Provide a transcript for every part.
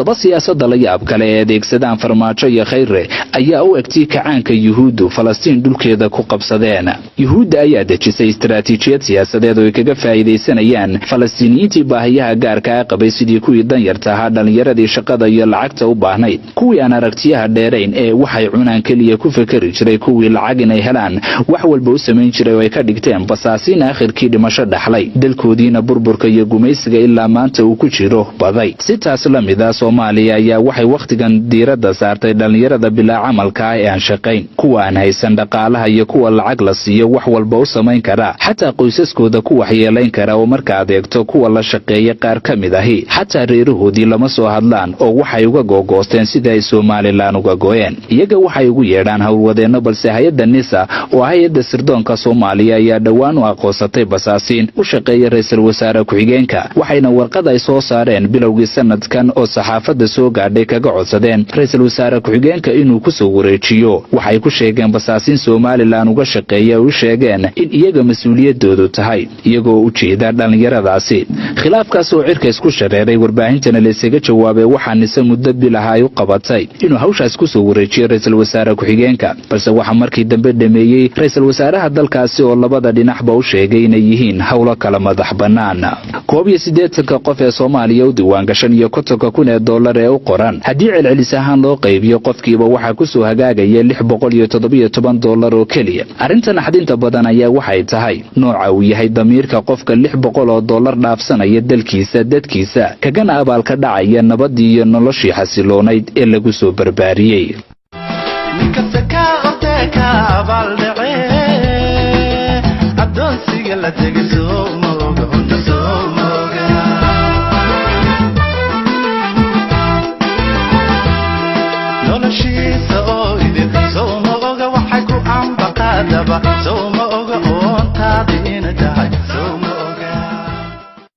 haddaba siyaasadda la yaab kale ee adeegsadaan farmaajo iyo khayre ayaa u egtay kacaanka yuhuuddu falastiin dhulkeeda ku qabsadeen. yuhuudda ayaa dejisay istaraatiijiyad siyaasadeed oo ay kaga faa'iidaysanayaan falastiiniyiintii baahiyaha gaarka ah qabay sidii kuwii danyarta ahaa, dhallinyaradii shaqada iyo lacagta u baahnayd, kuwii aan aragtiyaha dheerayn ee waxay cunaan keliya ku fekeri jiray, kuwii lacag inay helaan wax walba u samayn jiray oo ay ka dhigteen basaasiin aakhirkii dhimasho dhaxlay, dalkoodiina burburka iyo gumaysiga ilaa maanta uu ku jiro baday. si taas la mid ah Soomaaliya ayaa waxay wakhtigan diiradda saartay dhallinyarada bilaa camalka ah ee aan shaqayn, kuwa aan haysan dhaqaalaha iyo kuwa lacag la siiyo wax walba u samayn kara, xataa qoysaskooda ku waxyeelayn kara. oo marka adeegto kuwa la shaqeeya qaar ka mid ahi xataa reerahoodii lama soo hadlaan oo waxay uga googoosteen sida ay Somaliland uga gooyeen. iyaga waxay ugu yeedhaan howlwadeenno, balse hay'adda NISA oo hay'adda sirdoonka Soomaaliya ayaa dhawaan u aqoonsatay basaasiin u shaqeeya ra'iisul wasaare ku-xigeenka, waxayna warqad ay soo saareen bilowgii sanadkan oo saxaafadda soo gaadhay kaga codsadeen ra'iisul wasaare ku-xigeenka inuu ku soo wareejiyo. waxay ku sheegeen basaasiin Somaliland uga shaqeeya u sheegeen in iyaga mas'uuliyadoodu tahay, iyagoo u jeeda dhallinyaradaasi. khilaafkaas oo cirka isku shareeray, warbaahintana la isaga jawaabay waxaa NISA muddo bil ah ay u qabatay inuu hawshaas ku soo wareejiyo ra'iisul wasaare ku-xigeenka, balse waxaa markii dambe dhameeyey ra'iisul wasaaraha dalkaasi oo labada dhinacba u sheegay inay yihiin howlo kala madax bannaan. 81 qof ee Soomaaliya u diiwaangashan iyo $50,000 ee u qoran, haddii celcelis ahaan loo qaybiyo qofkiiba waxaa ku soo hagaagaya $617 oo keliya. arrintan naxdinta badan ayaa waxay tahay nooca uu yahay damiirka qofka $600 dhaafsanaya dalkiisa, dadkiisa kagana abaalka dhacaya nabadii iyo noloshii xasiloonayd ee lagu soo barbaariyey.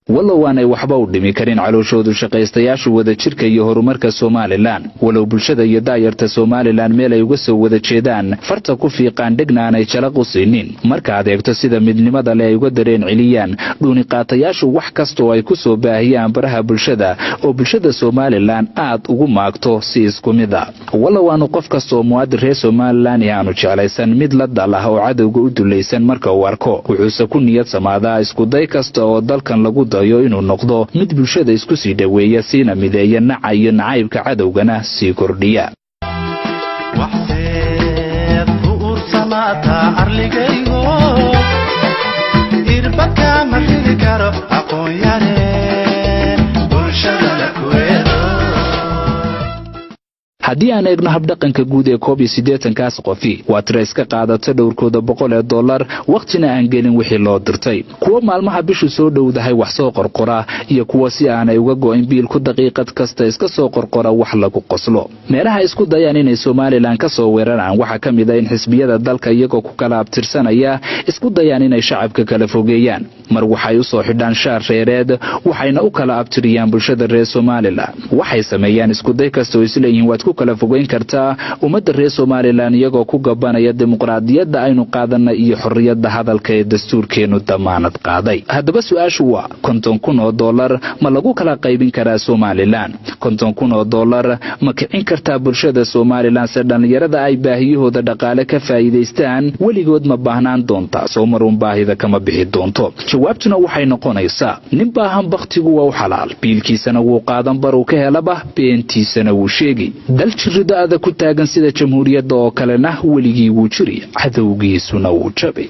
walow aanay waxba u dhimi karin calooshoodu shaqaystayaashu wada jirka iyo horumarka Somaliland, walow bulshada iyo daayarta Somaliland meel ay uga soo wada jeedaan farta ku fiiqaan dhigna aanay jalaq u siinin. marka adeegto sida midnimada leh ay uga dareen celiyaan dhuuni qaatayaashu wax kasta oo ay ku soo baahiyaan baraha bulshada oo bulshada Somaliland aad ugu maagto si isku mid ah. walow aanu qof kasta oo muwaadin reer Somaliland aanu jeclaysan mid la dalaha oo cadowga u dulaysan marka uu arko, wuxuuse ku niyad samaadaa isku day kasta oo dalkan lagu inuu noqdo mid bulshada isku sii dhaweeya, siina mideeya naca iyo nacaybka cadowgana sii kordhiya. waxseed u ursamata arligaygo irbaka ma xiri karo aqoon yare bulshada la kuweedo. haddii aan eegno habdhaqanka guud ee 81 qofi waa tira iska qaadata dhowrkooda $100 waqtina aan gelin wixii loo dirtay, kuwa maalmaha bishu soo dhowdahay wax soo qorqora iyo kuwa si aanay uga go'in biilku daqiiqad kasta iska soo qorqora wax lagu qoslo. meelaha isku dayaan inay Somaliland ka soo weeraraan waxaa ka mid ah in xisbiyada dalka iyagoo ku kala abtirsanaya isku dayaan inay shacabka kala fogeeyaan. mar waxay u soo xidhaan shaar reereed, waxayna u kala abtiriyaan bulshada reer Somaliland. waxay sameeyaan isku day kasta oo isleeyihiin waad ku kala fogeyn kartaa ummadda reer Somaliland iyagoo ku gabanaya dimuqraadiyadda aynu qaadanay iyo xorriyadda hadalka ee dastuurkeenu damaanad qaaday. haddaba su'aashu waa $50,000 ma lagu kala qaybin karaa Somaliland? $50,000 ma kicin kartaa bulshada Somaliland si dhallinyarada ay baahiyahooda dhaqaale ka faa'iidaystaan? weligood ma baahnaan doontaa soo marun baahida kama bixi doonto? jawaabtuna waxay noqonaysaa nin baahan bakhtigu waa u xalaal, biilkiisana wuu qaadan baruu ka helaba, beentiisana wuu sheegi. dal jirida adag ku taagan sida jamhuuriyadda oo kalena weligii wuu jiri, cadowgiisuna wuu jabay.